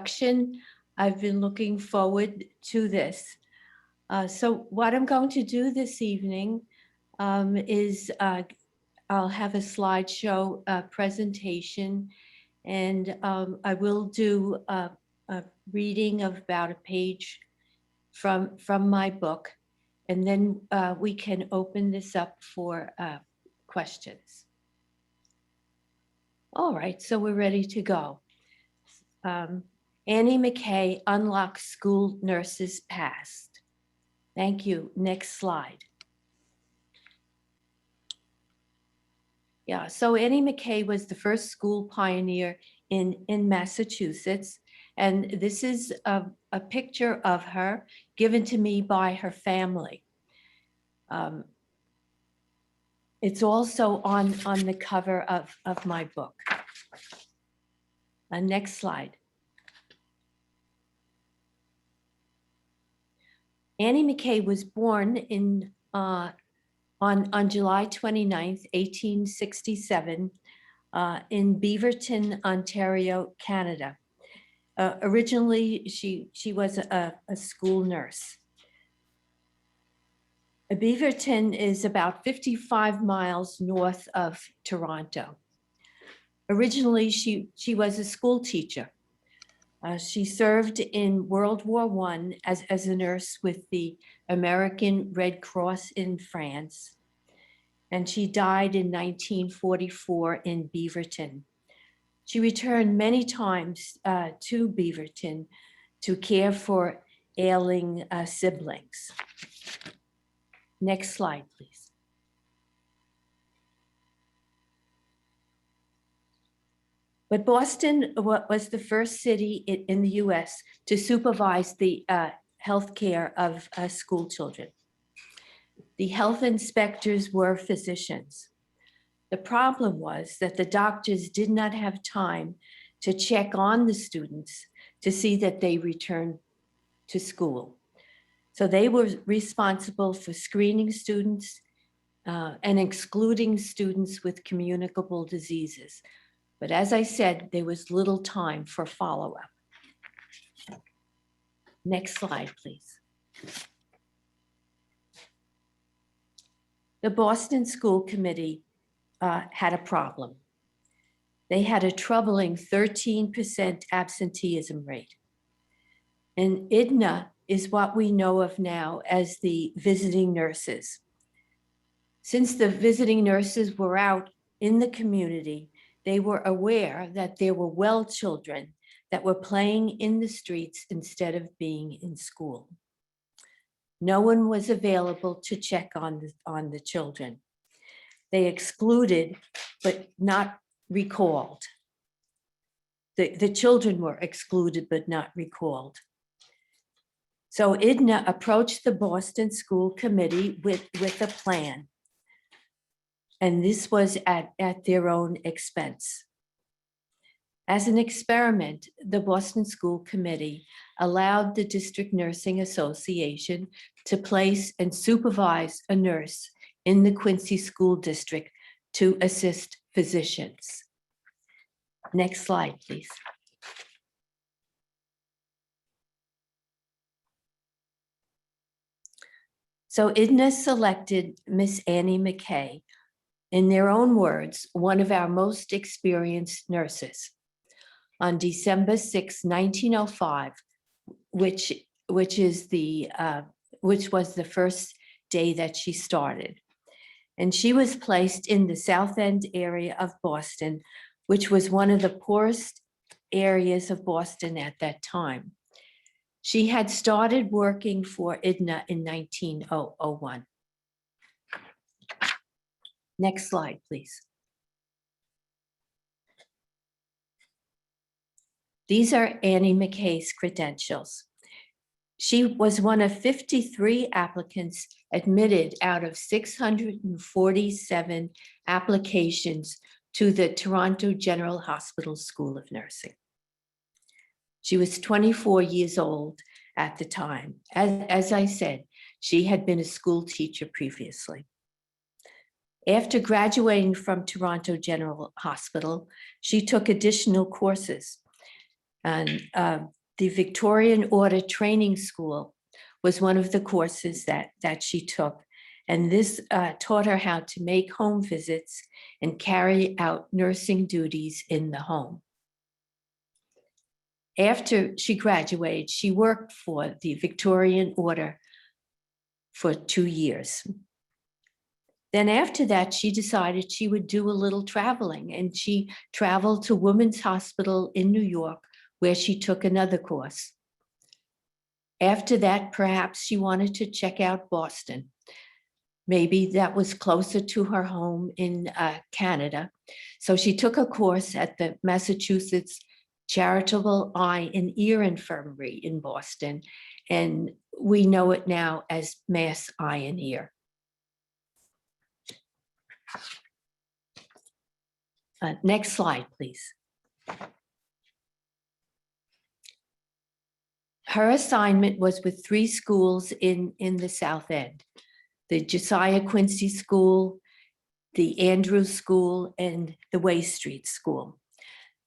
introduction. I've been looking forward to this. So what I'm going to do this evening is I'll have a slideshow presentation, and I will do a reading of about a page from my book, and then we can open this up for questions. All right, so we're ready to go. Annie McKay unlocks school nurses past. Thank you. Next slide. Yeah, so Annie McKay was the first school pioneer in Massachusetts. And this is a picture of her given to me by her family. It's also on the cover of my book. Next slide. Annie McKay was born in on July 29th, 1867, in Beaverton, Ontario, Canada. Originally, she was a school nurse. Beaverton is about 55 miles north of Toronto. Originally, she was a school teacher. She served in World War I as a nurse with the American Red Cross in France, and she died in 1944 in Beaverton. She returned many times to Beaverton to care for ailing siblings. Next slide, please. But Boston was the first city in the US to supervise the health care of school children. The health inspectors were physicians. The problem was that the doctors did not have time to check on the students to see that they returned to school. So they were responsible for screening students and excluding students with communicable diseases. But as I said, there was little time for follow-up. Next slide, please. The Boston School Committee had a problem. They had a troubling 13% absenteeism rate. And IDNA is what we know of now as the visiting nurses. Since the visiting nurses were out in the community, they were aware that there were well children that were playing in the streets instead of being in school. No one was available to check on the children. They excluded, but not recalled. The children were excluded, but not recalled. So IDNA approached the Boston School Committee with a plan. And this was at their own expense. As an experiment, the Boston School Committee allowed the District Nursing Association to place and supervise a nurse in the Quincy School District to assist physicians. Next slide, please. So IDNA selected Miss Annie McKay, in their own words, one of our most experienced nurses, on December 6, 1905, which was the first day that she started. And she was placed in the South End area of Boston, which was one of the poorest areas of Boston at that time. She had started working for IDNA in 1901. Next slide, please. These are Annie McKay's credentials. She was one of 53 applicants admitted out of 647 applications to the Toronto General Hospital School of Nursing. She was 24 years old at the time. As I said, she had been a school teacher previously. After graduating from Toronto General Hospital, she took additional courses. And the Victorian Order Training School was one of the courses that she took. And this taught her how to make home visits and carry out nursing duties in the home. After she graduated, she worked for the Victorian Order for 2 years. Then after that, she decided she would do a little traveling, and she traveled to Women's Hospital in New York, where she took another course. After that, perhaps she wanted to check out Boston. Maybe that was closer to her home in Canada. So she took a course at the Massachusetts Charitable Eye and Ear Infirmary in Boston, and we know it now as Mass Eye and Ear. Next slide, please. Her assignment was with 3 schools in the South End: the Josiah Quincy School, the Andrews School, and the Way Street School.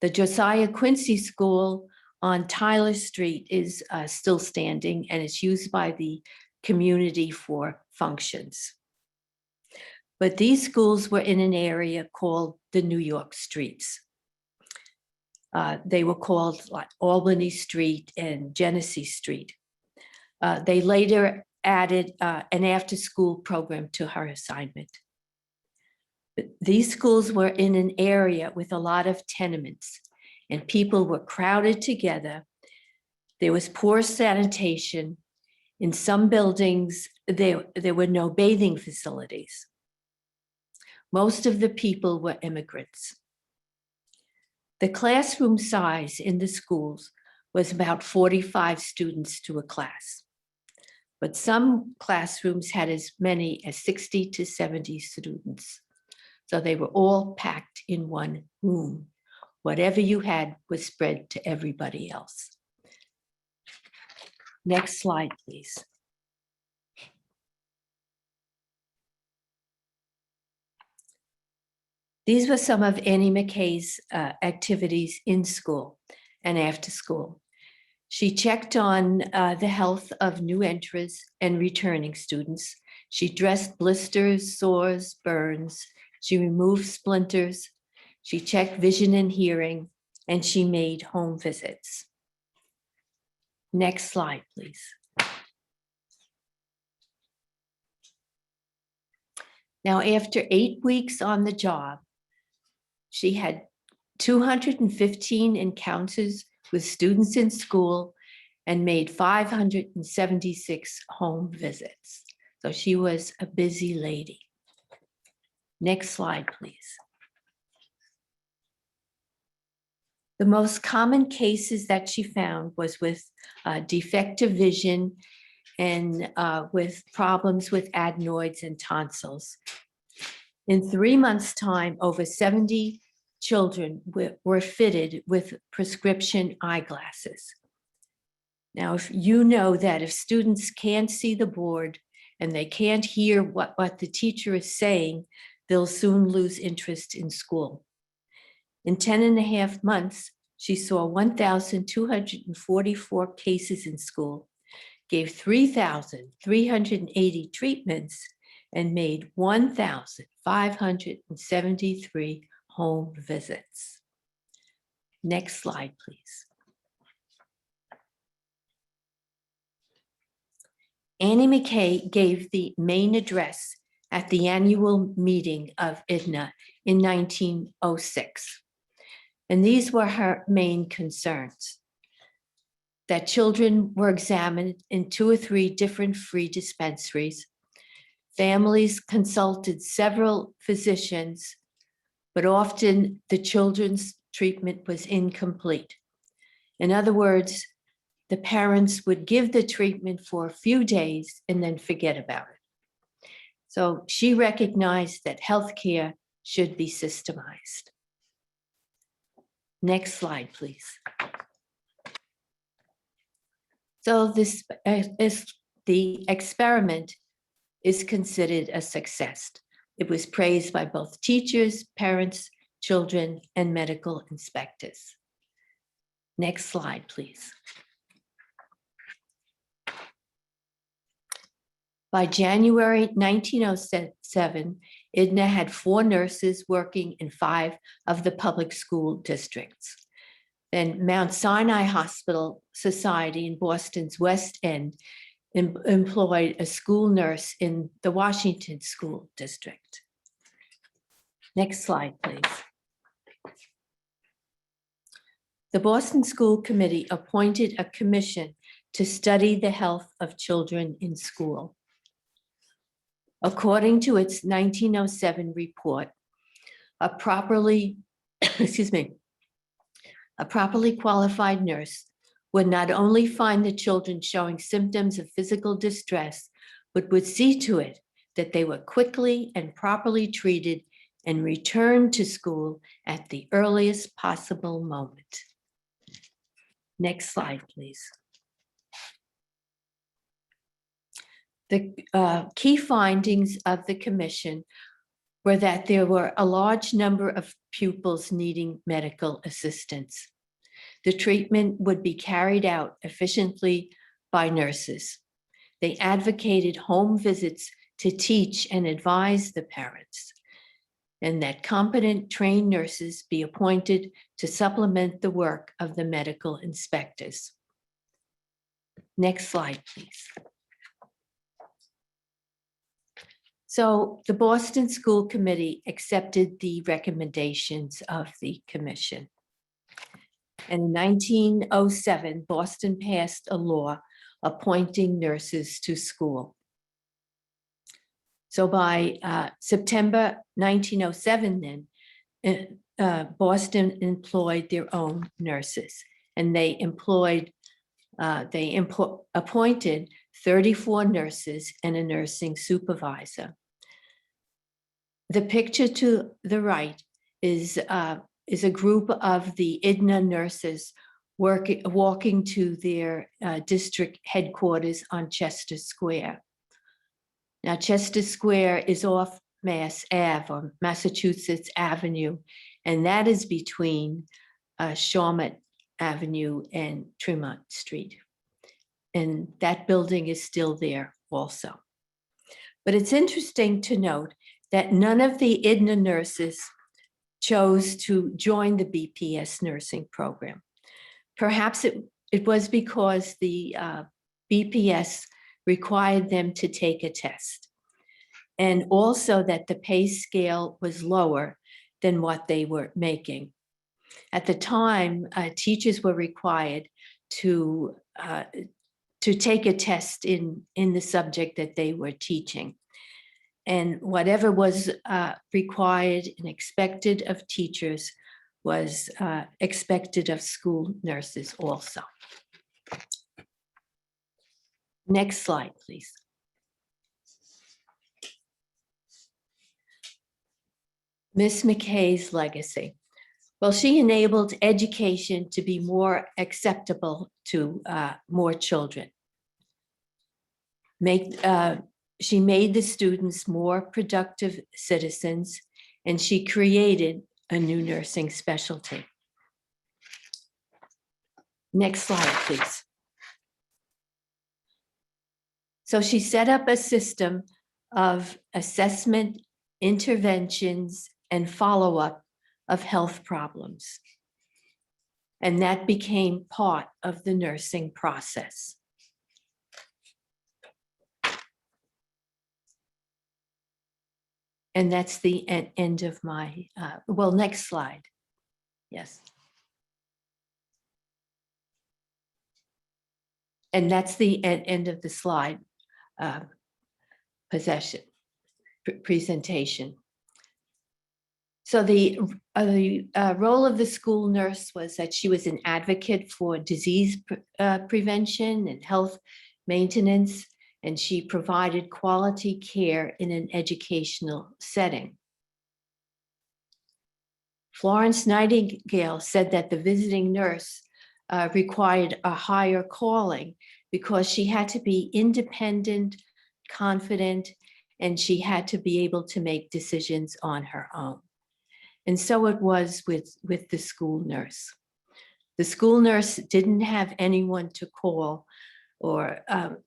The Josiah Quincy School on Tyler Street is still standing, and it's used by the community for functions. But these schools were in an area called the New York Streets. They were called like Albany Street and Genesee Street. They later added an after-school program to her assignment. But these schools were in an area with a lot of tenements, and people were crowded together. There was poor sanitation. In some buildings, there were no bathing facilities. Most of the people were immigrants. The classroom size in the schools was about 45 students to a class, but some classrooms had as many as 60 to 70 students. So they were all packed in one room. Whatever you had was spread to everybody else. Next slide, please. These were some of Annie McKay's activities in school and after school. She checked on the health of new entrants and returning students. She dressed blisters, sores, burns. She removed splinters. She checked vision and hearing, and she made home visits. Next slide, please. Now, after 8 weeks on the job, she had 215 encounters with students in school and made 576 home visits. So she was a busy lady. Next slide, please. The most common cases that she found was with defective vision and with problems with adenoids and tonsils. In 3 months' time, over 70 children were fitted with prescription eyeglasses. Now, if you know that if students can't see the board and they can't hear what the teacher is saying, they'll soon lose interest in school. In 10.5 months, she saw 1,244 cases in school, gave 3,380 treatments, and made 1,573 home visits. Next slide, please. Annie McKay gave the main address at the annual meeting of IDNA in 1906. And these were her main concerns: that children were examined in 2 or 3 different free dispensaries. Families consulted several physicians, but often the children's treatment was incomplete. In other words, the parents would give the treatment for a few days and then forget about it. So she recognized that healthcare should be systemized. Next slide, please. So this the experiment is considered a success. It was praised by both teachers, parents, children, and medical inspectors. Next slide, please. By January 1907, Edna had 4 nurses working in 5 of the public school districts. Then Mount Sinai Hospital Society in Boston's West End employed a school nurse in the Washington School District. Next slide, please. The Boston School Committee appointed a commission to study the health of children in school. According to its 1907 report, a properly qualified nurse would not only find the children showing symptoms of physical distress, but would see to it that they were quickly and properly treated and returned to school at the earliest possible moment. Next slide, please. The key findings of the commission were that there were a large number of pupils needing medical assistance. The treatment would be carried out efficiently by nurses. They advocated home visits to teach and advise the parents, and that competent trained nurses be appointed to supplement the work of the medical inspectors. Next slide, please. So the Boston School Committee accepted the recommendations of the commission. And in 1907, Boston passed a law appointing nurses to school. So by September 1907, then, Boston employed their own nurses, and they appointed 34 nurses and a nursing supervisor. The picture to the right is a group of the Edna nurses walking to their district headquarters on Chester Square. Now, Chester Square is off Mass Ave, or Massachusetts Avenue, and that is between Shawmut Avenue and Tremont Street. And that building is still there also. But it's interesting to note that none of the Edna nurses chose to join the BPS nursing program. Perhaps it was because the BPS required them to take a test, and also that the pay scale was lower than what they were making. At the time, teachers were required to take a test in the subject that they were teaching. And whatever was required and expected of teachers was expected of school nurses also. Next slide, please. Miss McKay's legacy. Well, she enabled education to be more acceptable to more children. She made the students more productive citizens, and she created a new nursing specialty. Next slide, please. So she set up a system of assessment, interventions, and follow-up of health problems. And that became part of the nursing process. And that's the end of my, well, next slide. Yes. And that's the end of the slide presentation. So the role of the school nurse was that she was an advocate for disease prevention and health maintenance, and she provided quality care in an educational setting. Florence Nightingale said that the visiting nurse required a higher calling because she had to be independent, confident, and she had to be able to make decisions on her own. And so it was with the school nurse. The school nurse didn't have anyone to call or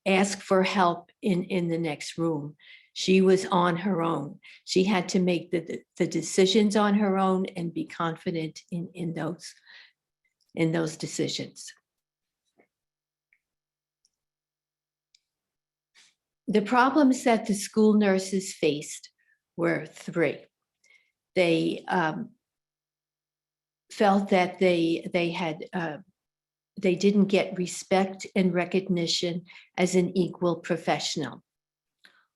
ask for help in the next room. She was on her own. She had to make the decisions on her own and be confident in those decisions. The problems that the school nurses faced were three. They felt that they didn't get respect and recognition as an equal professional.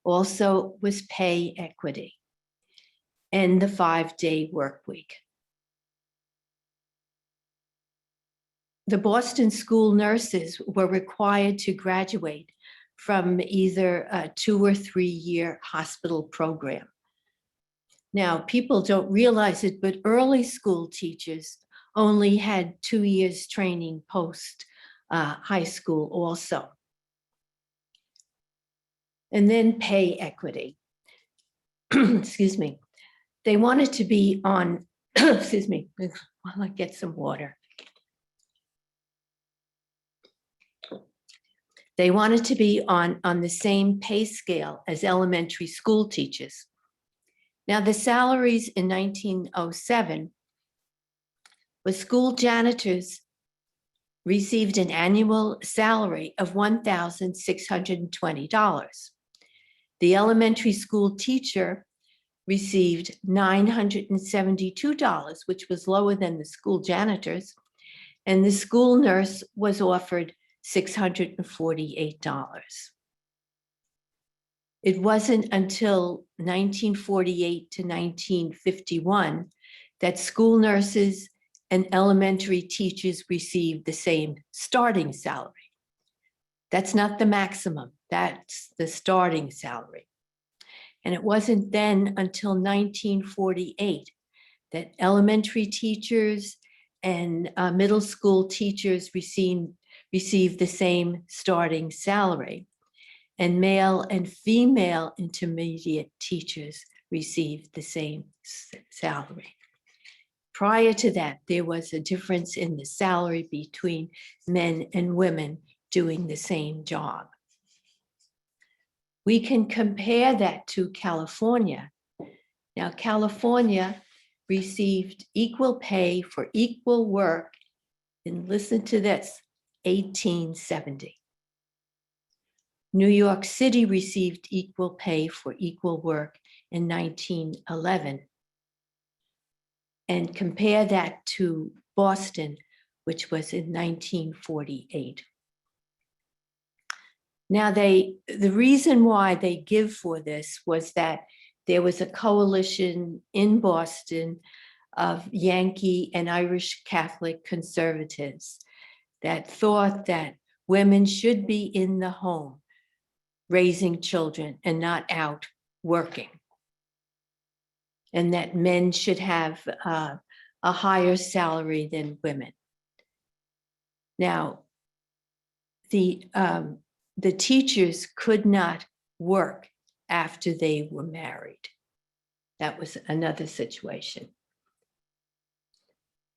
Also was pay equity and the 5-day work week. The Boston school nurses were required to graduate from either a 2 or 3 year hospital program. Now, people don't realize it, but early school teachers only had 2 years training post high school also. And then pay equity. Excuse me. They wanted to be on, excuse me, while I get some water. They wanted to be on the same pay scale as elementary school teachers. Now, the salaries in 1907 was school janitors received an annual salary of $1,620. The elementary school teacher received $972, which was lower than the school janitors, and the school nurse was offered $648. It wasn't until 1948 to 1951 that school nurses and elementary teachers received the same starting salary. That's not the maximum, that's the starting salary. And it wasn't then until 1948 that elementary teachers and middle school teachers received the same starting salary. And male and female intermediate teachers received the same salary. Prior to that, there was a difference in the salary between men and women doing the same job. We can compare that to California. Now, California received equal pay for equal work, and listen to this, 1870. New York City received equal pay for equal work in 1911. And compare that to Boston, which was in 1948. Now, the reason why they give for this was that there was a coalition in Boston of Yankee and Irish Catholic conservatives that thought that women should be in the home raising children and not out working, and that men should have a higher salary than women. Now, the teachers could not work after they were married. That was another situation.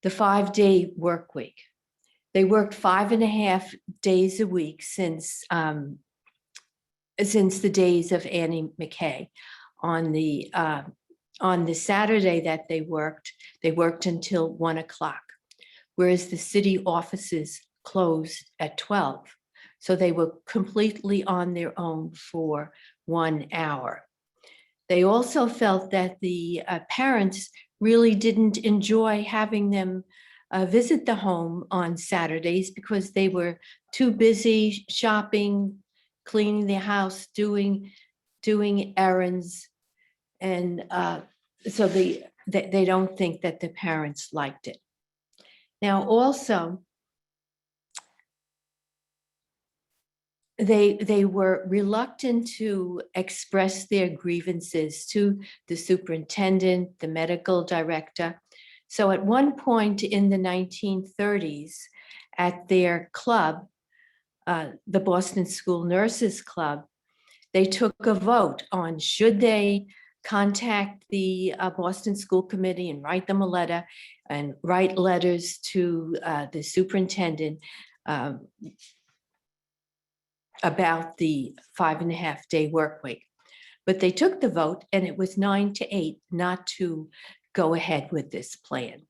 The 5-day work week. They worked 5.5 days a week since the days of Annie McKay. On the Saturday that they worked until 1 o'clock, whereas the city offices closed at 12. So they were completely on their own for 1 hour. They also felt that the parents really didn't enjoy having them visit the home on Saturdays because they were too busy shopping, cleaning the house, doing errands. And so they don't think that the parents liked it. Now, also, they were reluctant to express their grievances to the superintendent, the medical director. So at one point in the 1930s, at their club, the Boston School Nurses Club, they took a vote on should they contact the Boston School Committee and write them a letter and write letters to the superintendent about the 5.5-day work week. But they took the vote and it was 9-8 not to go ahead with this plan.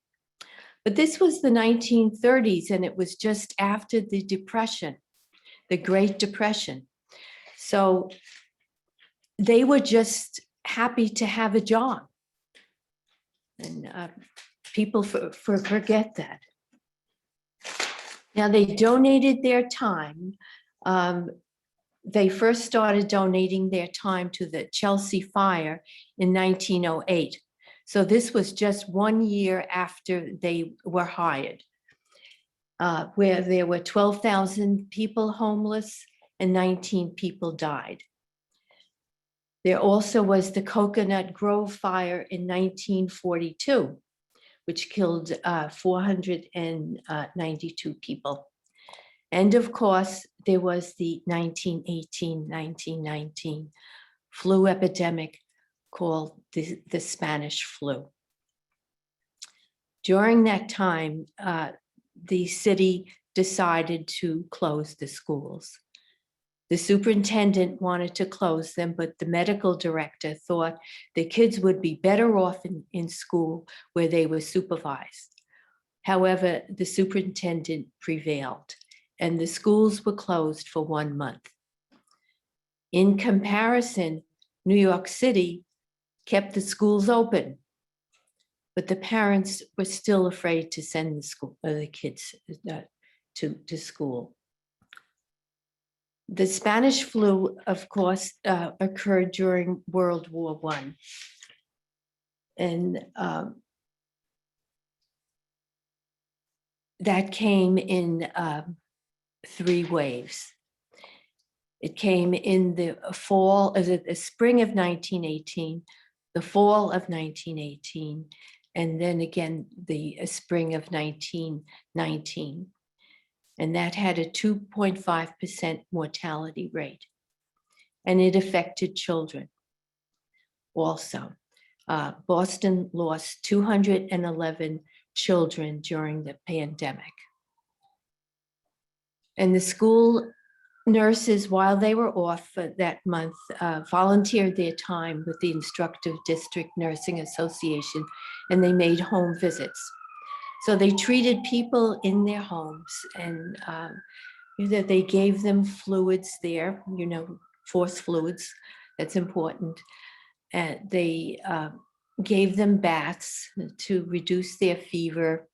But this was the 1930s and it was just after the Depression, the Great Depression. So they were just happy to have a job. And people forget that. Now they donated their time. They first started donating their time to the Chelsea fire in 1908. So this was just 1 year after they were hired, where there were 12,000 people homeless and 19 people died. There also was the Coconut Grove fire in 1942, which killed 492 people. And of course, there was the 1918-1919 flu epidemic called the Spanish flu. During that time, the city decided to close the schools. The superintendent wanted to close them, but the medical director thought the kids would be better off in school where they were supervised. However, the superintendent prevailed, and the schools were closed for 1 month. In comparison, New York City kept the schools open, but the parents were still afraid to send the kids to school. The Spanish flu, of course, occurred during World War I. And that came in 3 waves. It came in the spring of 1918, the fall of 1918, and then again the spring of 1919. And that had a 2.5% mortality rate. And it affected children also. Boston lost 211 children during the pandemic. And the school nurses, while they were off for that month, volunteered their time with the Instructive District Nursing Association, and they made home visits. So they treated people in their homes, and they gave them fluids there, force fluids, that's important. And they gave them baths to reduce their fever.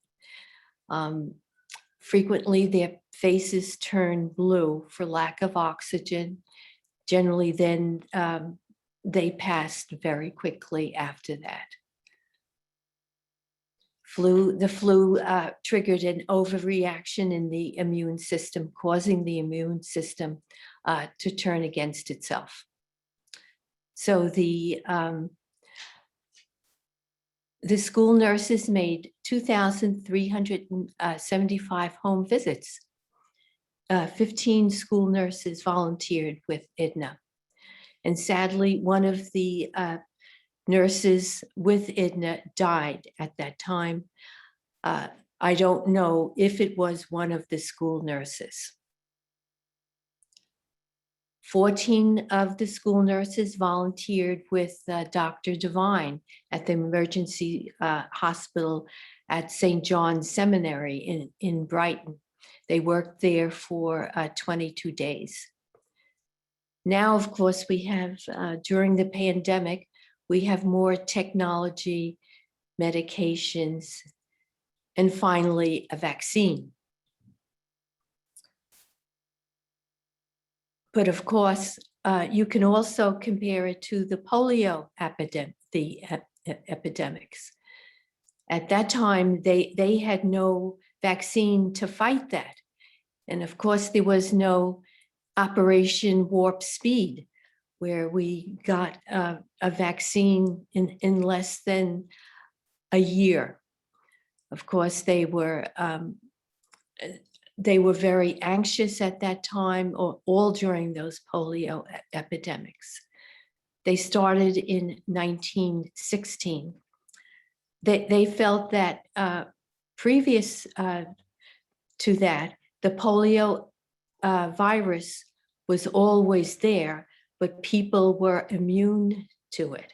Frequently, their faces turned blue for lack of oxygen. Generally, then they passed very quickly after that. The flu triggered an overreaction in the immune system, causing the immune system to turn against itself. So the school nurses made 2,375 home visits. 15 school nurses volunteered with IDNA. And sadly, one of the nurses with IDNA died at that time. I don't know if it was one of the school nurses. 14 of the school nurses volunteered with Dr. Devine at the emergency hospital at St. John's Seminary in Brighton. They worked there for 22 days. Now, of course, we have, during the pandemic, we have more technology, medications, and finally, a vaccine. But of course, you can also compare it to the polio epidemics. At that time, they had no vaccine to fight that. And of course, there was no Operation Warp Speed, where we got a vaccine in less than a year. Of course, they were very anxious at that time, or all during those polio epidemics. They started in 1916. They felt that previous to that, the polio virus was always there, but people were immune to it.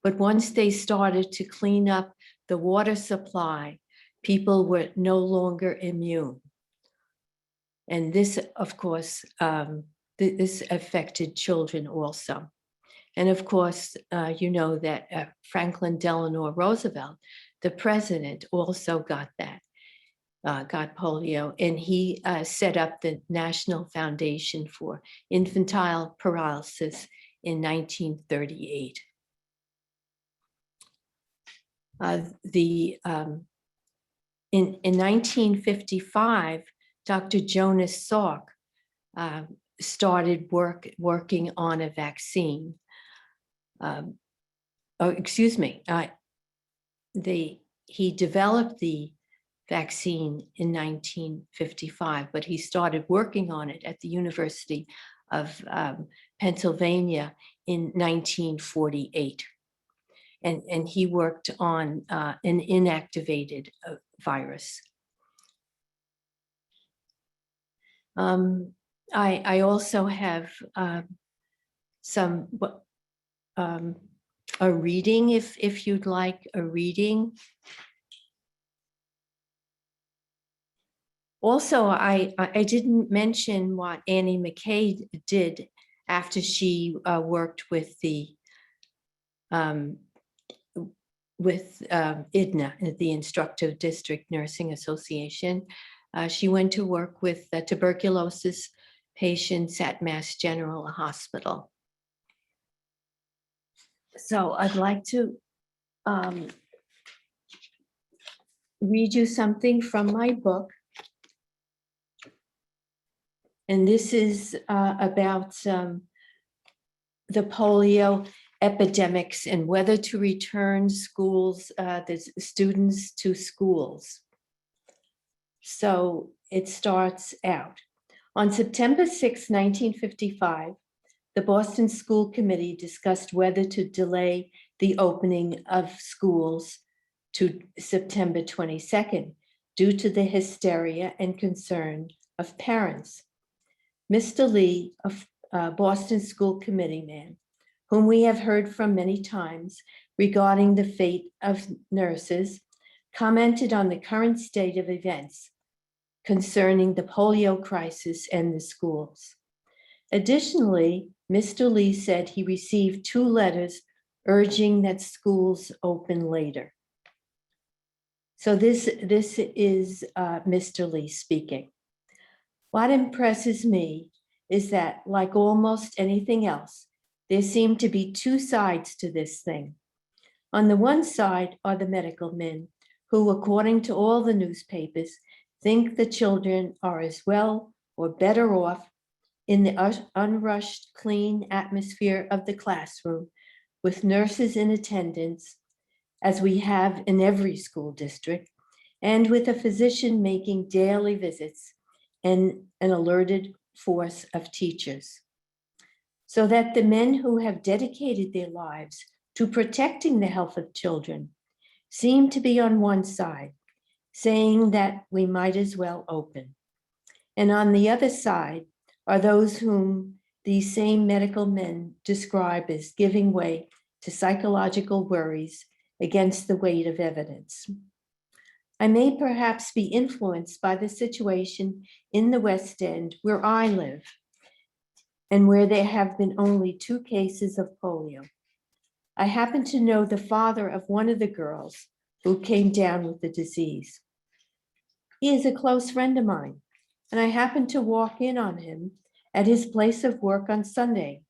But once they started to clean up the water supply, people were no longer immune. And this, of course, this affected children also. And of course, you know that Franklin Delano Roosevelt, the president, also got that, got polio, and he set up the National Foundation for Infantile Paralysis in 1938. In 1955, Dr. Jonas Salk started working on a vaccine. He developed the vaccine in 1955, but he started working on it at the University of Pennsylvania in 1948. And he worked on an inactivated virus. I also have a reading, if you'd like a reading. Also, I didn't mention what Annie McKay did after she worked with the IDNA, the Instructive District Nursing Association. She went to work with tuberculosis patients at Mass General Hospital. So I'd like to read you something from my book. And this is about the polio epidemics and whether to return the students to schools. So it starts out. On September 6, 1955, the Boston School Committee discussed whether to delay the opening of schools to September 22nd due to the hysteria and concern of parents. Mr. Lee, a Boston School Committee man, whom we have heard from many times regarding the fate of nurses, commented on the current state of events concerning the polio crisis and the schools. Additionally, Mr. Lee said he received 2 letters urging that schools open later. So this is Mr. Lee speaking. What impresses me is that, like almost anything else, there seem to be 2 sides to this thing. On the one side are the medical men who, according to all the newspapers, think the children are as well or better off in the unrushed, clean atmosphere of the classroom with nurses in attendance, as we have in every school district, and with a physician making daily visits and an alerted force of teachers. So that the men who have dedicated their lives to protecting the health of children seem to be on one side, saying that we might as well open. And on the other side are those whom these same medical men describe as giving way to psychological worries against the weight of evidence. I may perhaps be influenced by the situation in the West End where I live and where there have been only 2 cases of polio. I happen to know the father of one of the girls who came down with the disease. He is a close friend of mine, and I happened to walk in on him at his place of work on Sunday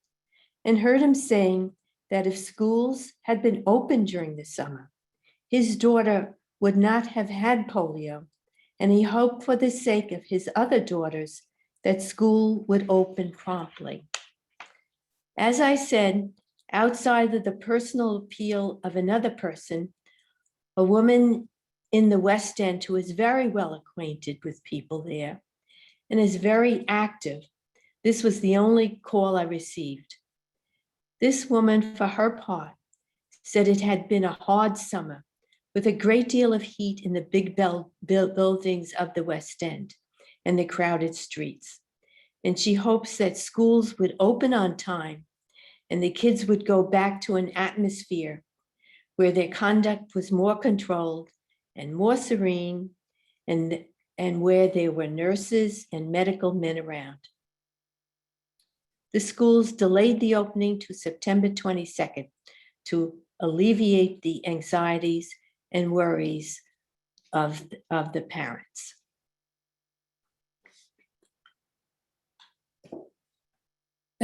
and heard him saying that if schools had been open during the summer, his daughter would not have had polio, and he hoped for the sake of his other daughters that school would open promptly. As I said, outside of the personal appeal of another person, a woman in the West End who is very well acquainted with people there and is very active, this was the only call I received. This woman, for her part, said it had been a hard summer with a great deal of heat in the big buildings of the West End and the crowded streets. And she hopes that schools would open on time and the kids would go back to an atmosphere where their conduct was more controlled and more serene, and where there were nurses and medical men around. The schools delayed the opening to September 22nd to alleviate the anxieties and worries of the parents.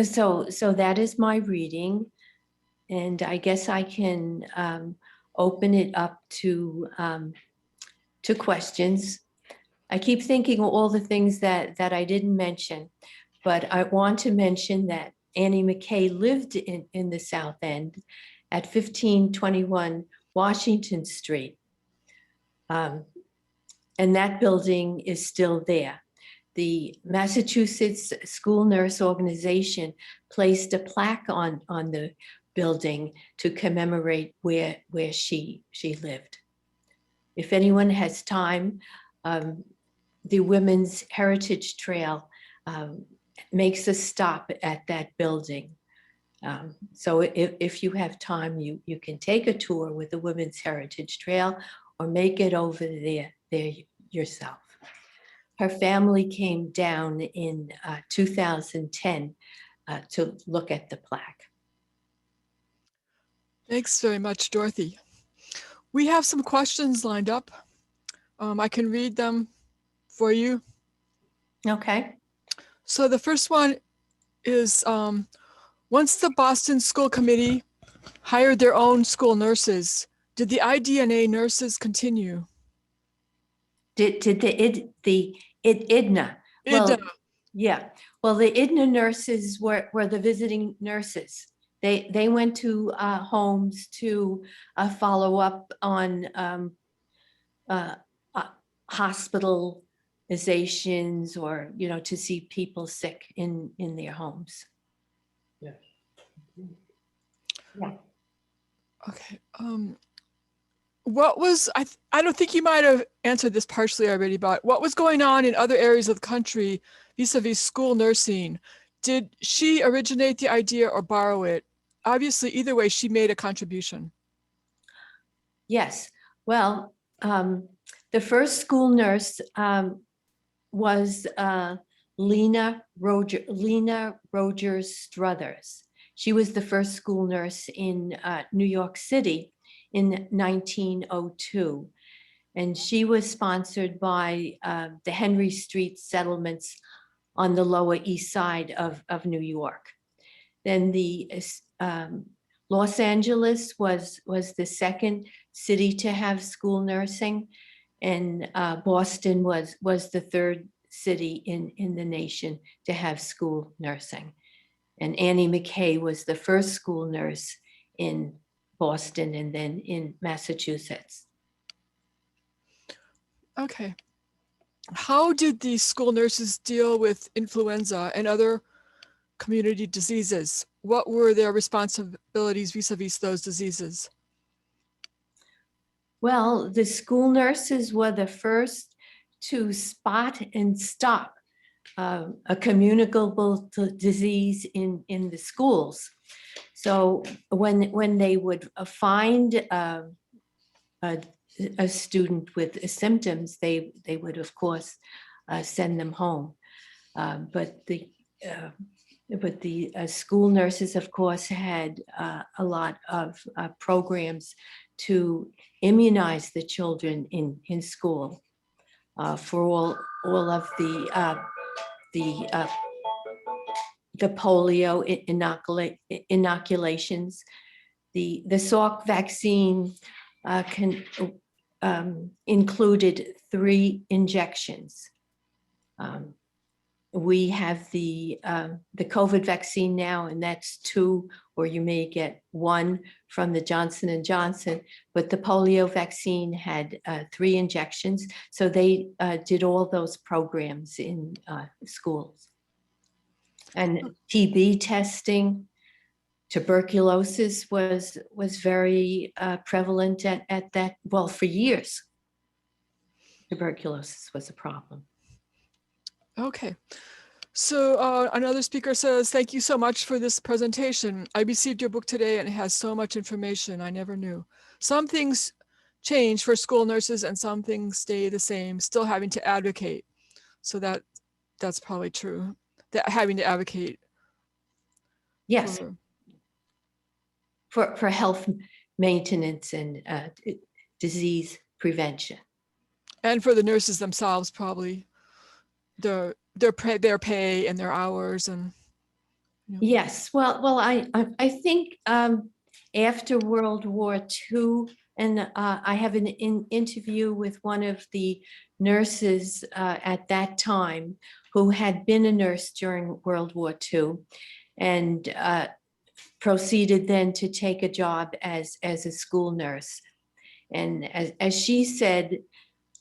So that is my reading, and I guess I can open it up to questions. I keep thinking of all the things that I didn't mention, but I want to mention that Annie McKay lived in the South End at 1521 Washington Street. And that building is still there. The Massachusetts School Nurse Organization placed a plaque on the building to commemorate where she lived. If anyone has time, the Women's Heritage Trail makes a stop at that building. So if you have time, you can take a tour with the Women's Heritage Trail or make it over there yourself. Her family came down in 2010 to look at the plaque. Thanks very much, Dorothy. We have some questions lined up. I can read them for you. Okay. So the first one is, once the Boston School Committee hired their own school nurses, did the IDNA nurses continue? Did the IDNA? Well, yeah. Well, the IDNA nurses were the visiting nurses. They went to homes to follow up on hospitalizations, or to see people sick in their homes. Yeah. Yeah. Okay. What was, I don't think you might have answered this partially already, but what was going on in other areas of the country vis-a-vis school nursing? Did she originate the idea or borrow it? Obviously, either way, she made a contribution. Yes. Well, the first school nurse was Lena Rogers Struthers. She was the first school nurse in New York City in 1902. And she was sponsored by the Henry Street settlements on the Lower East Side of New York. Then the Los Angeles was the second city to have school nursing, and Boston was the third city in the nation to have school nursing. And Annie McKay was the first school nurse in Boston and then in Massachusetts. Okay. How did the school nurses deal with influenza and other community diseases? What were their responsibilities vis-a-vis those diseases? Well, the school nurses were the first to spot and stop a communicable disease in the schools. So when they would find a student with symptoms, they would of course send them home. But the school nurses, of course, had a lot of programs to immunize the children in school for all of the polio inoculations. The Salk vaccine included 3 injections. We have the COVID vaccine now, and that's 2, or you may get 1 from the Johnson & Johnson, but the polio vaccine had 3 injections. So they did all those programs in schools. And TB testing Tuberculosis was very prevalent at that, well, for years. Tuberculosis was a problem. Okay. So another speaker says, thank you so much for this presentation. I received your book today and it has so much information I never knew. Some things change for school nurses and some things stay the same, still having to advocate. So that's probably true, that having to advocate. Yes, for health maintenance and disease prevention. And for the nurses themselves, probably their pay and their hours and. You know. Yes, well, I think after World War II, and I have an interview with one of the nurses at that time who had been a nurse during World War II, and proceeded then to take a job as a school nurse. And as she said,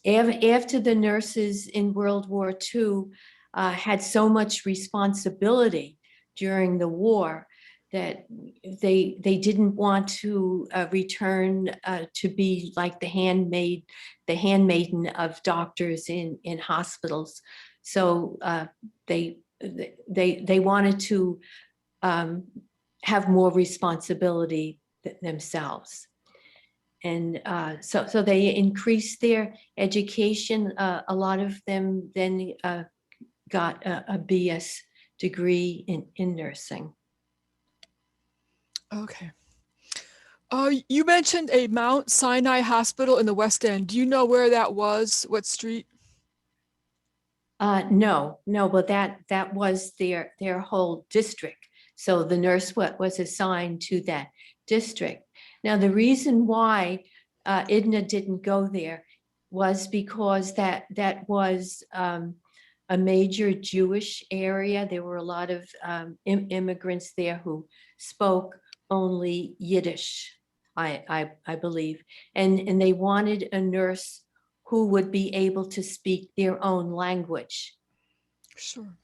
after the nurses in World War II had so much responsibility during the war that they didn't want to return to be like the handmaiden of doctors in hospitals. So they wanted to have more responsibility themselves. And so they increased their education. A lot of them then got a BS degree in nursing. Okay. You mentioned a Mount Sinai hospital in the West End. Do you know where that was? What street? No, but that was their whole district. So the nurse was assigned to that district. Now, the reason why Edna didn't go there was because that was a major Jewish area. There were a lot of immigrants there who spoke only Yiddish, I believe. And they wanted a nurse who would be able to speak their own language. Sure.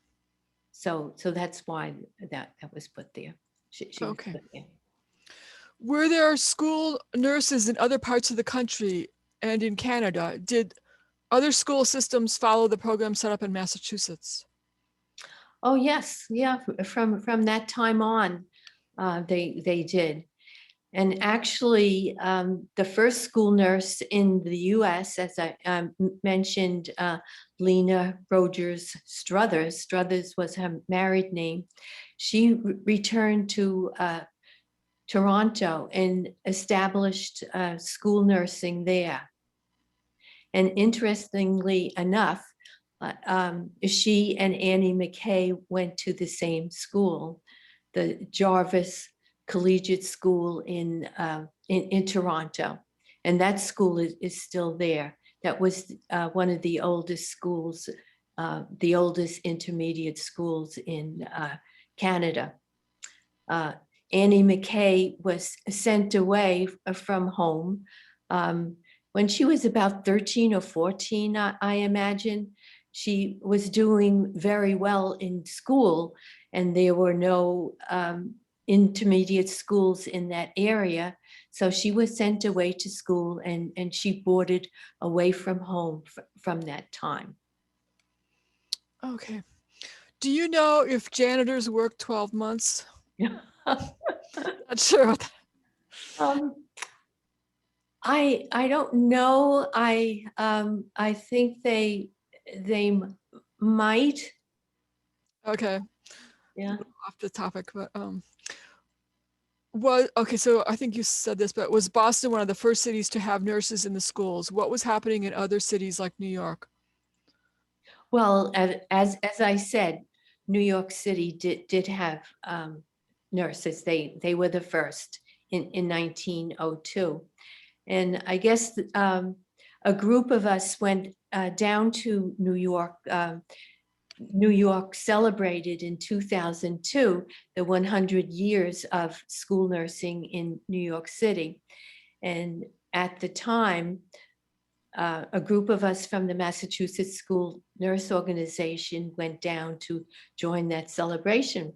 So that's why that was put there. She Okay. was put there. Were there school nurses in other parts of the country and in Canada? Did other school systems follow the program set up in Massachusetts? Oh, yes. Yeah. From that time on, they did. And actually, the first school nurse in the US, as I mentioned, Lena Rogers Struthers. Struthers was her married name. She returned to Toronto and established school nursing there. And interestingly enough, she and Annie McKay went to the same school, the Jarvis Collegiate School in Toronto. And that school is still there. That was one of the oldest schools, the oldest intermediate schools in Canada. Annie McKay was sent away from home when she was about 13 or 14, I imagine. She was doing very well in school, and there were no intermediate schools in that area. So she was sent away to school, and she boarded away from home from that time. Okay. Do you know if janitors work 12 months? Not sure. I don't know. I think they might. Okay. Yeah. Off the topic, but okay, so I think you said this, but was Boston one of the first cities to have nurses in the schools? What was happening in other cities like New York? Well, as I said, New York City did have nurses. They were the first in 1902. And I guess a group of us went down to New York. New York celebrated in 2002 the 100 years of school nursing in New York City. And at the time, a group of us from the Massachusetts School Nurse Organization went down to join that celebration.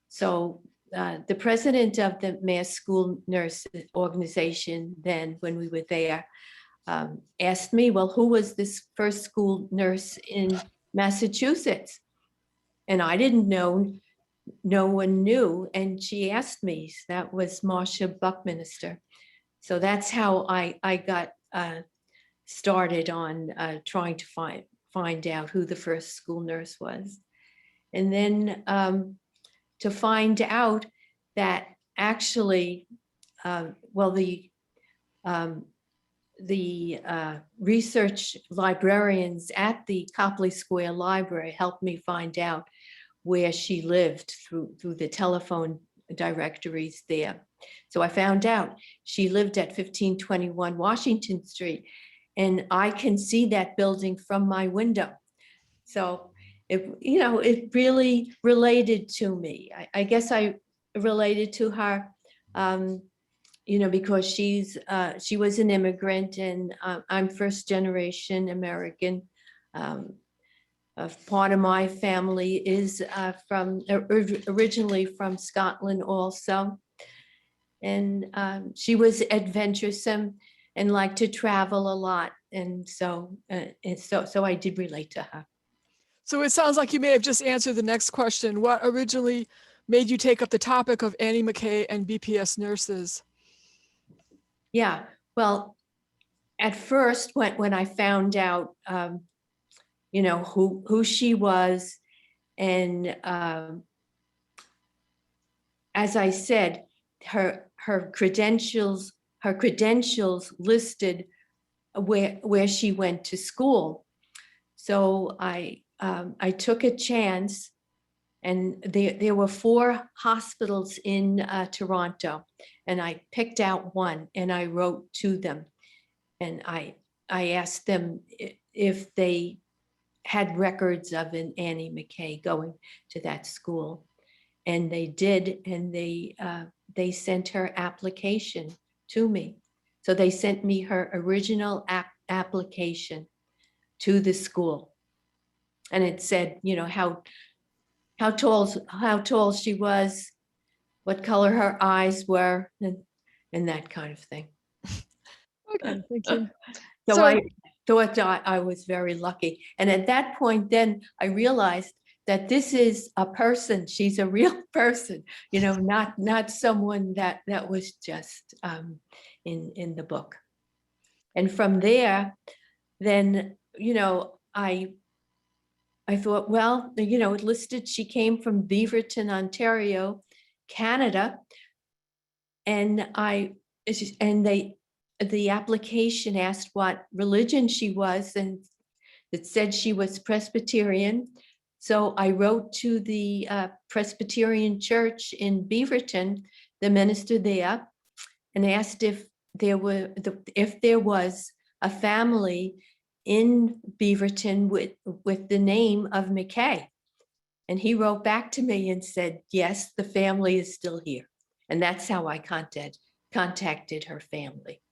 So the president of the Mass School Nurse Organization, then when we were there, asked me, well, who was this first school nurse in Massachusetts? And I didn't know, no one knew. And she asked me, that was Marcia Buckminster. So that's how I got started on trying to find out who the first school nurse was. And then to find out that actually, well, the research librarians at the Copley Square Library helped me find out where she lived through the telephone directories there. So I found out she lived at 1521 Washington Street, and I can see that building from my window. So it really related to me. I guess I related to her, because she was an immigrant, and I'm first generation American. Part of my family is originally from Scotland also. And she was adventuresome and liked to travel a lot. And so I did relate to her. So it sounds like you may have just answered the next question. What originally made you take up the topic of Annie McKay and BPS nurses? Yeah, well, at first, when I found out, who she was, and as I said, her credentials listed where she went to school. So I took a chance, and there were 4 hospitals in Toronto, and I picked out one, and I wrote to them, and I asked them if they had records of an Annie McKay going to that school, and they did, and they sent her application to me. So they sent me her original application to the school, and it said, how tall she was, what color her eyes were, and that kind of thing. Okay, thank you. So I thought I was very lucky. And at that point, then I realized that this is a person. She's a real person, not someone that was just in the book. And from there, then, I thought, well, it listed she came from Beaverton, Ontario, Canada. And the application asked what religion she was, and it said she was Presbyterian. So I wrote to the Presbyterian Church in Beaverton, the minister there, and asked if there was a family in Beaverton with the name of McKay. And he wrote back to me and said, yes, the family is still here. And that's how I contacted her family.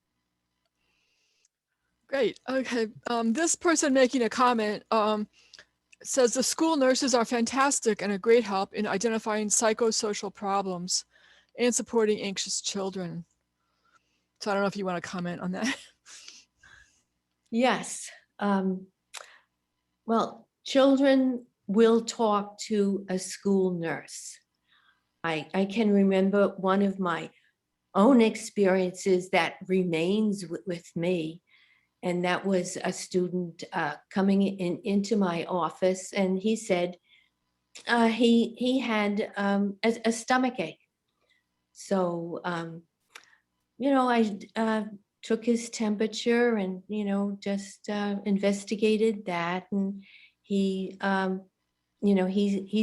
Great. Okay. This person making a comment says the school nurses are fantastic and a great help in identifying psychosocial problems and supporting anxious children. So I don't know if you want to comment on that. Yes. Well, children will talk to a school nurse. I can remember one of my own experiences that remains with me. And that was a student coming into my office, and he said he had a stomach ache. So, I took his temperature and, just investigated that. And he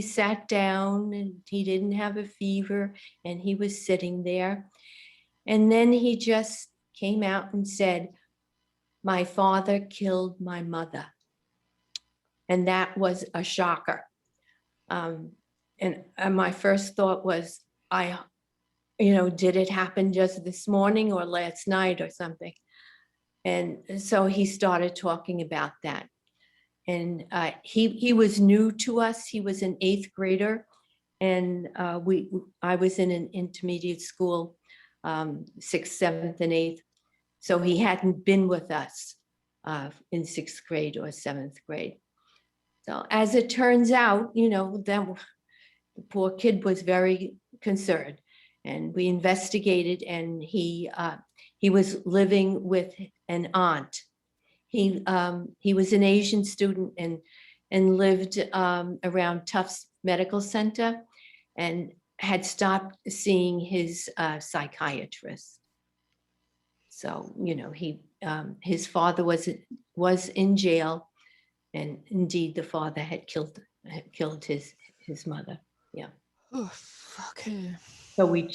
sat down, and he didn't have a fever, and he was sitting there. And then he just came out and said, my father killed my mother. And that was a shocker. And my first thought was, did it happen just this morning or last night or something? And so he started talking about that. And he was new to us. He was an 8th grader. and I was in an intermediate school, 6th, 7th, and 8th. So he hadn't been with us in 6th grade or 7th grade. So as it turns out, the poor kid was very concerned, and we investigated, and he was living with an aunt. He was an Asian student and lived around Tufts Medical Center, and had stopped seeing his psychiatrist. So, his father was in jail, and indeed the father had killed his mother. Yeah. Oh, okay. So we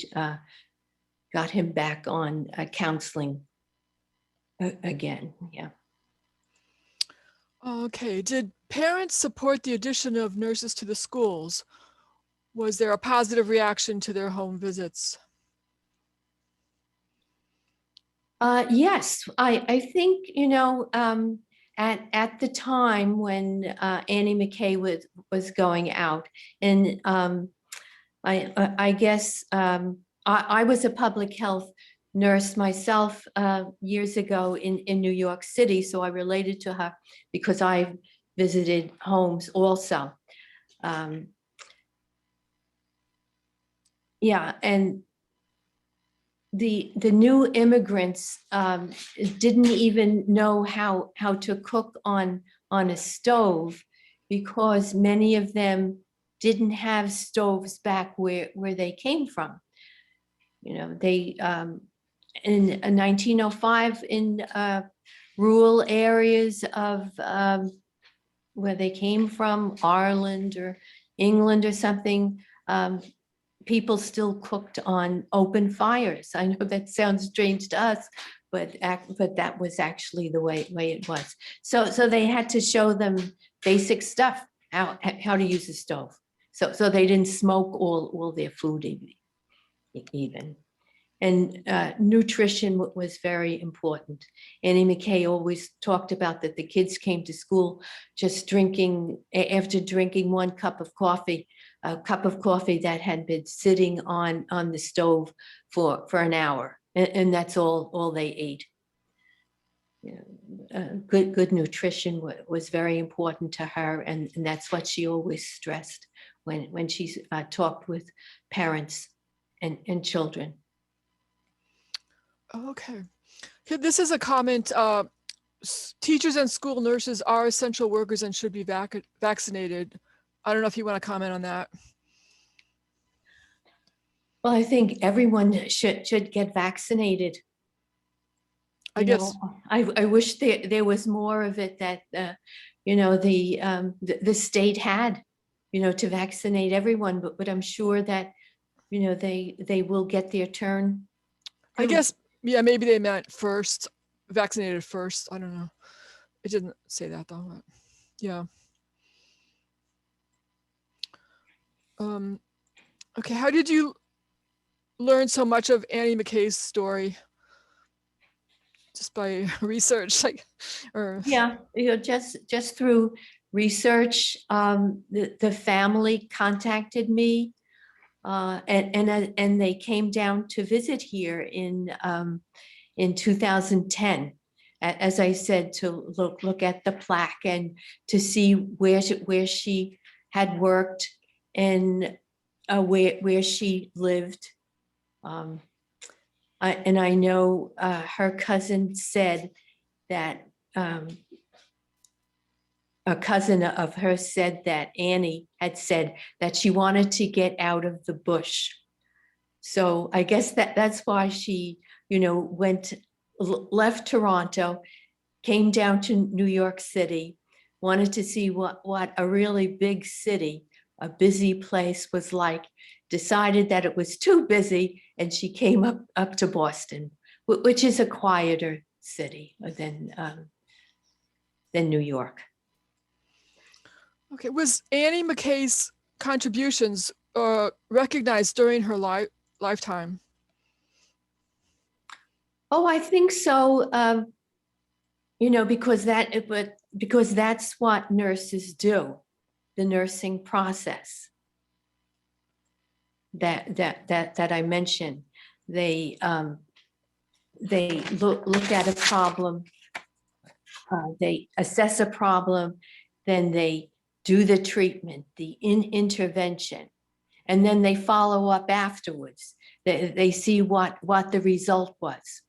got him back on counseling again. Yeah. Okay. Did parents support the addition of nurses to the schools? Was there a positive reaction to their home visits? Yes, I think, at the time when Annie McKay was going out, and I guess I was a public health nurse myself years ago in New York City, so I related to her because I visited homes also. Yeah, and the new immigrants didn't even know how to cook on a stove, because many of them didn't have stoves back where they came from. They in 1905 in rural areas of where they came from, Ireland or England or something, people still cooked on open fires. I know that sounds strange to us, but that was actually the way it was. So they had to show them basic stuff, how to use a stove. So they didn't smoke all their food even. And nutrition was very important. Annie McKay always talked about that the kids came to school just after drinking one cup of coffee, a cup of coffee that had been sitting on the stove for an hour, and that's all they ate. Good nutrition was very important to her, and that's what she always stressed when she talked with parents and children. Okay. This is a comment. Teachers and school nurses are essential workers and should be vaccinated. I don't know if you want to comment on that. Well, I think everyone should get vaccinated. I guess. I wish there was more of it that the state had, to vaccinate everyone. But I'm sure that they will get their turn. I guess, yeah, maybe they meant first, vaccinated first. I don't know. It didn't say that though. But yeah. Okay, how did you learn so much of Annie McKay's story? Just by research, Yeah, just through research. The family contacted me, and they came down to visit here in 2010. As I said, to look at the plaque and to see where she had worked and where she lived. And I know her cousin said that a cousin of hers said that Annie had said that she wanted to get out of the bush. So I guess that's why she, left Toronto, came down to New York City, wanted to see what a really big city, a busy place was like, decided that it was too busy, and she came up to Boston, which is a quieter city than New York. Okay, was Annie McKay's contributions recognized during her lifetime? Oh, I think so. Because that's what nurses do, the nursing process. that I mentioned. They look at a problem, they assess a problem, then they do the treatment, the intervention, and then they follow up afterwards. They see what the result was.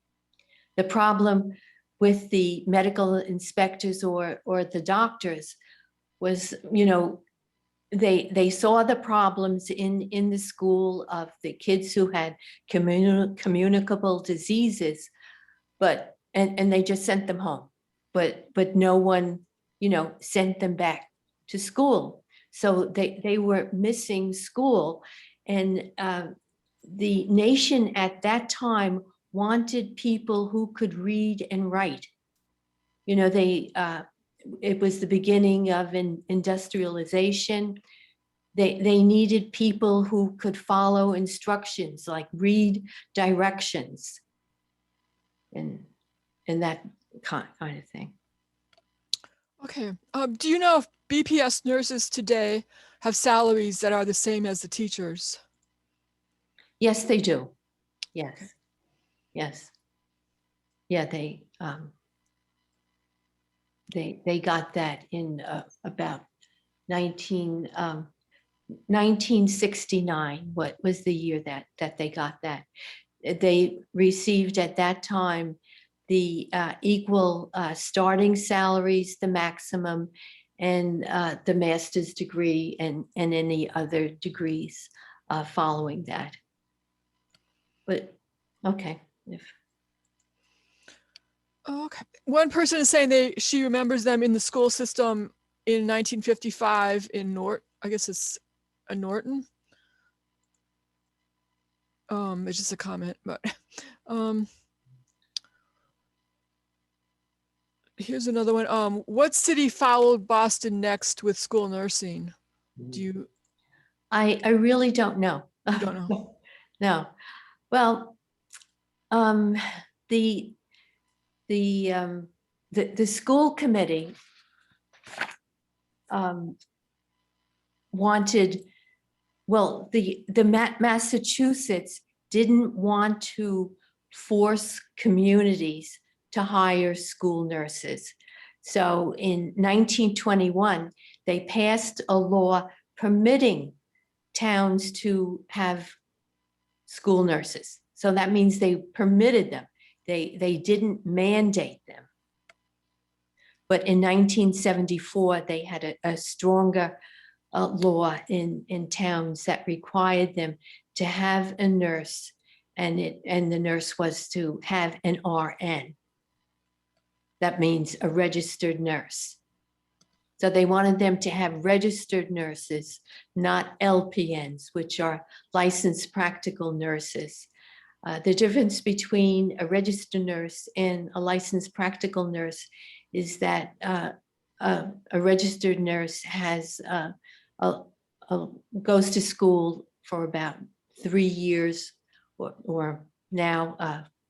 The problem with the medical inspectors or the doctors was, they saw the problems in the school of the kids who had communicable diseases, and they just sent them home, but no one, sent them back to school. So they were missing school, and the nation at that time wanted people who could read and write. It was the beginning of industrialization. They needed people who could follow instructions, like read directions, and that kind of thing. Okay. Do you know if BPS nurses today have salaries that are the same as the teachers? Yes, they do. Yes. Yes. Yeah, they got that in about 1969. What was the year that they got that? They received at that time the equal starting salaries, the maximum, and the master's degree and any other degrees following that. But okay. Okay. One person is saying she remembers them in the school system in 1955 in I guess it's a Norton. It's just a comment, but here's another one. What city followed Boston next with school nursing? Do you? I really don't know. You don't know? No. Well, the school committee wanted, well, the Massachusetts didn't want to force communities to hire school nurses. So in 1921, they passed a law permitting towns to have school nurses. So that means they permitted them. They didn't mandate them. But in 1974, they had a stronger law in towns that required them to have a nurse, and the nurse was to have an RN. That means a registered nurse. So they wanted them to have registered nurses, not LPNs, which are licensed practical nurses. The difference between a registered nurse and a licensed practical nurse is that a registered nurse has goes to school for about 3 years, or now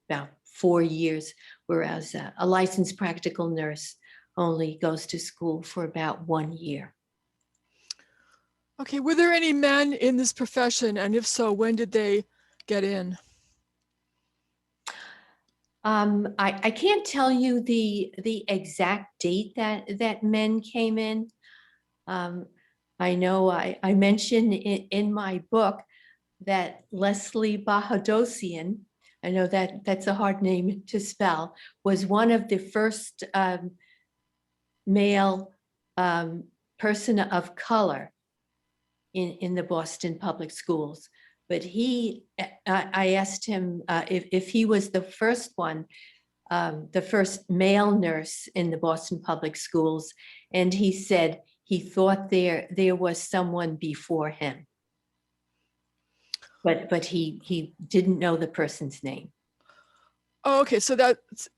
about 4 years, whereas a licensed practical nurse only goes to school for about 1 year. Okay, were there any men in this profession? And if so, when did they get in? I can't tell you the exact date that men came in. I know I mentioned in my book that Leslie Bahadosian, I know that's a hard name to spell, was one of the first male person of color in the Boston public schools. But I asked him if he was the first one, the first male nurse in the Boston public schools, and he said he thought there was someone before him, but he didn't know the person's name. Oh, okay, so that's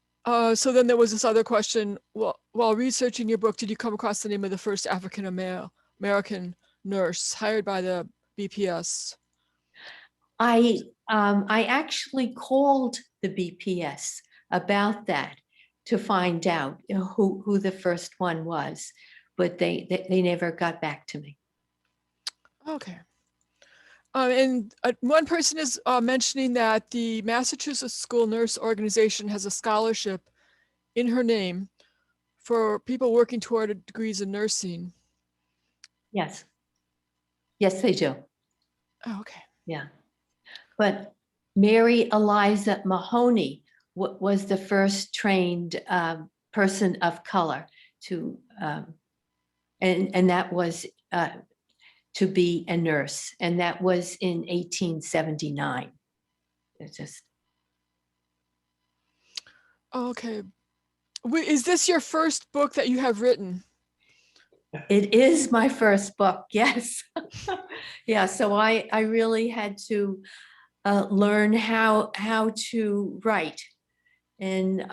so then there was this other question. Well, while researching your book, did you come across the name of the first African American nurse hired by the BPS? I actually called the BPS about that to find out who the first one was, but they never got back to me. Okay. And one person is mentioning that the Massachusetts School Nurse Organization has a scholarship in her name for people working toward degrees in nursing. Yes. Yes, they do. Oh, okay. Yeah. But Mary Eliza Mahoney was the first trained person of color to, and that was to be a nurse. And that was in 1879. It's just, Okay. Is this your first book that you have written? it is my first book, yes. Yeah, so I really had to learn how to write. And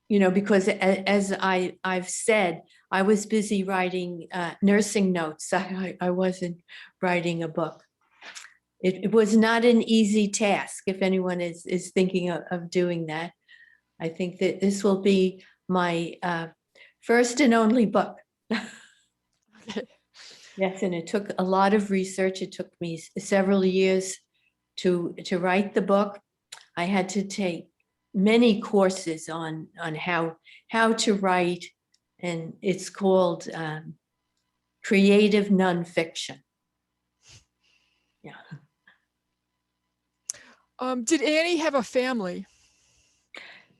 because as I've said, I was busy writing nursing notes. I wasn't writing a book. It was not an easy task if anyone is thinking of doing that. I think that this will be my first and only book. Okay. Yes, and it took a lot of research. It took me several years to write the book. I had to take many courses on how to write, and it's called creative nonfiction. Yeah. Did Annie have a family?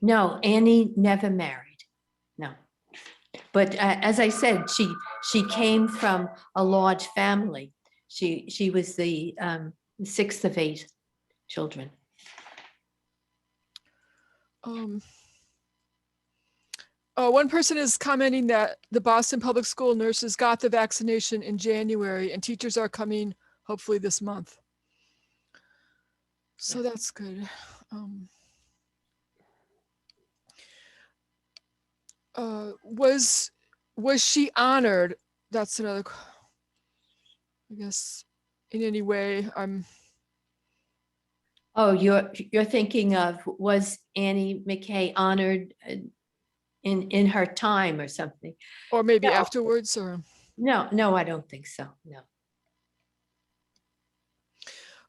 No, Annie never married. No, but as I said, she came from a large family. She was the sixth of 8 children. One person is commenting that the Boston Public School nurses got the vaccination in January and teachers are coming hopefully this month. So that's good. Was she honored? That's another, I guess, in any way. Oh, you're thinking of, was Annie McKay honored in her time or something? Or maybe No. afterwards, or? No, I don't think so. No.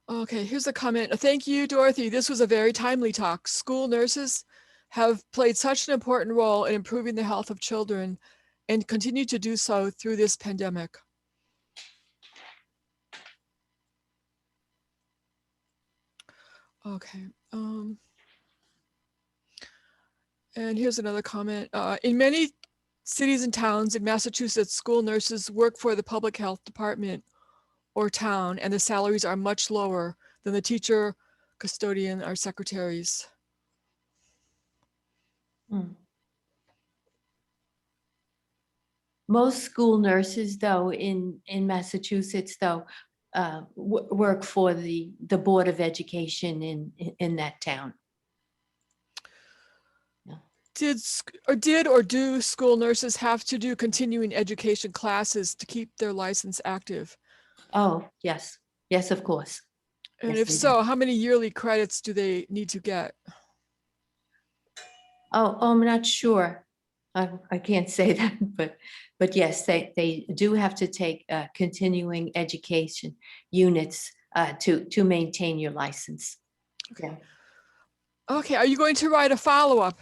Okay, here's a comment. Thank you, Dorothy. This was a very timely talk. School nurses have played such an important role in improving the health of children and continue to do so through this pandemic. Okay. And here's another comment. In many cities and towns in Massachusetts, school nurses work for the public health department or town, and the salaries are much lower than the teacher, custodian, or secretaries. Most school nurses, though, in Massachusetts, though, work for the Board of Education in that town. Did or do school nurses have to do continuing education classes to keep their license active? Oh, yes. Yes, of course. And Yes, if so, how many yearly credits do they need to get? Oh, I'm not sure. I can't say that, but yes, they do have to take continuing education units to maintain your license. Okay. Okay, are you going to write a follow-up?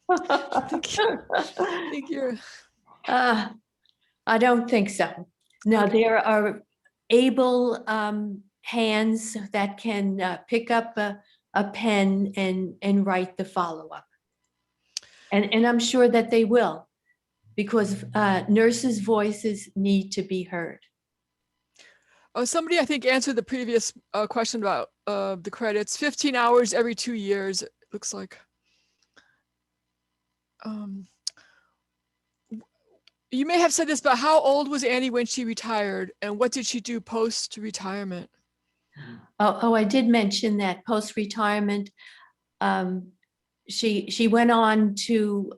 I think you're. I don't think so. No, Okay. there are able hands that can pick up a pen and write the follow-up. And I'm sure that they will, because nurses' voices need to be heard. Oh, somebody I think answered the previous question about the credits. 15 hours every 2 years, it looks like. You may have said this, but how old was Annie when she retired, and what did she do post-retirement? Oh, I did mention that post-retirement, she went on to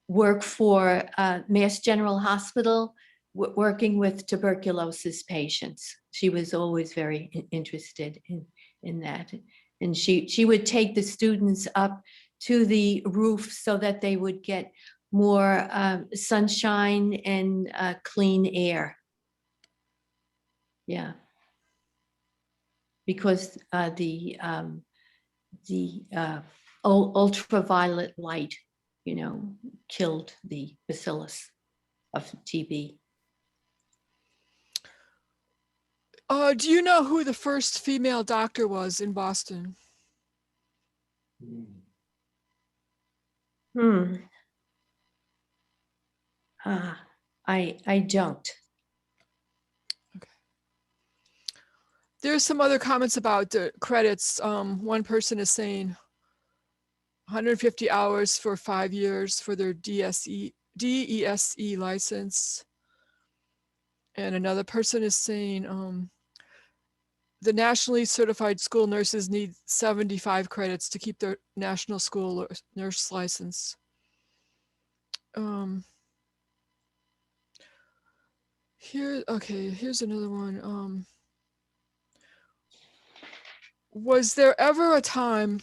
work for Mass General Hospital, working with tuberculosis patients. She was always very interested in that. And she would take the students up to the roof so that they would get more sunshine and clean air. Yeah. because ultraviolet light, killed the bacillus of TB. Do you know who the first female doctor was in Boston? I don't. There's some other comments about the credits. One person is saying 150 hours for 5 years for their DESE license. And another person is saying the nationally certified school nurses need 75 credits to keep their national school nurse license. Here's another one. Was there ever a time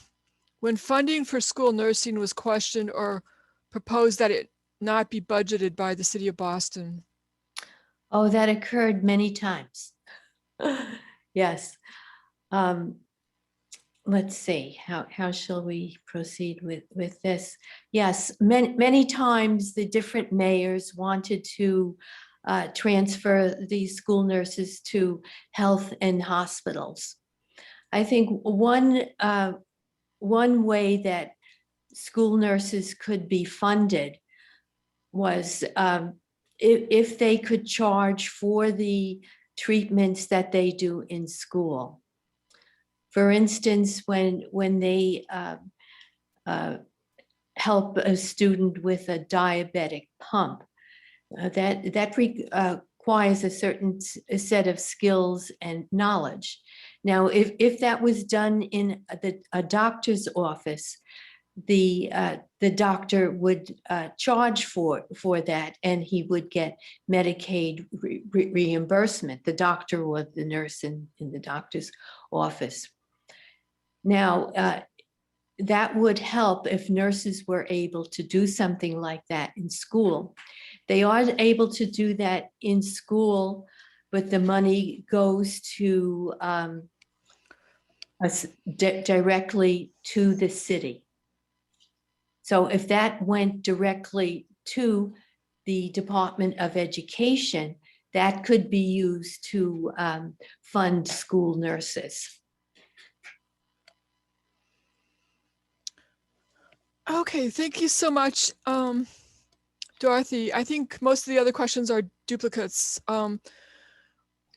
when funding for school nursing was questioned or proposed that it not be budgeted by the city of Boston? Oh, that occurred many times. Yes. Let's see, how shall we proceed with this? Yes, many times the different mayors wanted to transfer these school nurses to health and hospitals. I think one way that school nurses could be funded was if they could charge for the treatments that they do in school. For instance, when they help a student with a diabetic pump, that requires a certain set of skills and knowledge. Now, if that was done in a doctor's office, the doctor would charge for that, and he would get Medicaid reimbursement, the doctor or the nurse in the doctor's office. Now, that would help if nurses were able to do something like that in school. They are able to do that in school, but the money goes to directly to the city. So if that went directly to the Department of Education, that could be used to fund school nurses. Okay, thank you so much, Dorothy. I think most of the other questions are duplicates.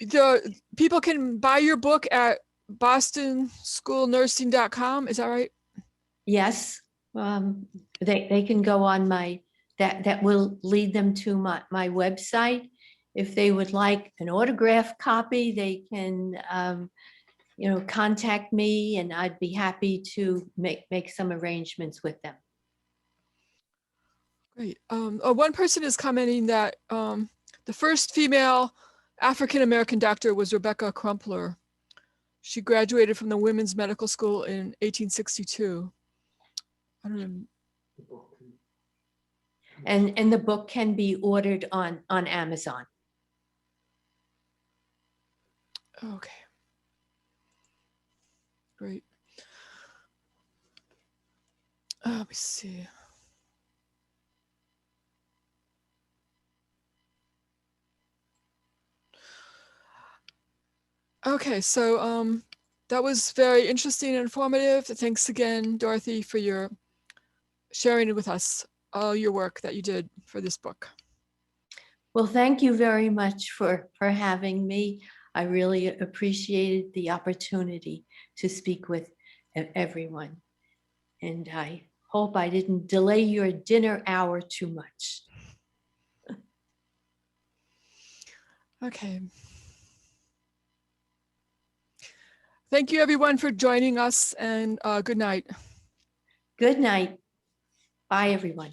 The people can buy your book at bostonschoolnursing.com. Is that right? Yes, they can go on that will lead them to my website. If they would like an autographed copy, they can contact me, and I'd be happy to make some arrangements with them. Great. One person is commenting that the first female African-American doctor was Rebecca Crumpler. She graduated from the Women's Medical School in 1862. I don't know. And the book can be ordered on Amazon. Okay. Great. Let me see. Okay, so that was very interesting and informative. Thanks again, Dorothy, for your sharing with us all your work that you did for this book. Well, thank you very much for having me. I really appreciated the opportunity to speak with everyone. And I hope I didn't delay your dinner hour too much. Okay. Thank you, everyone, for joining us, and good night. Good night. Bye, everyone.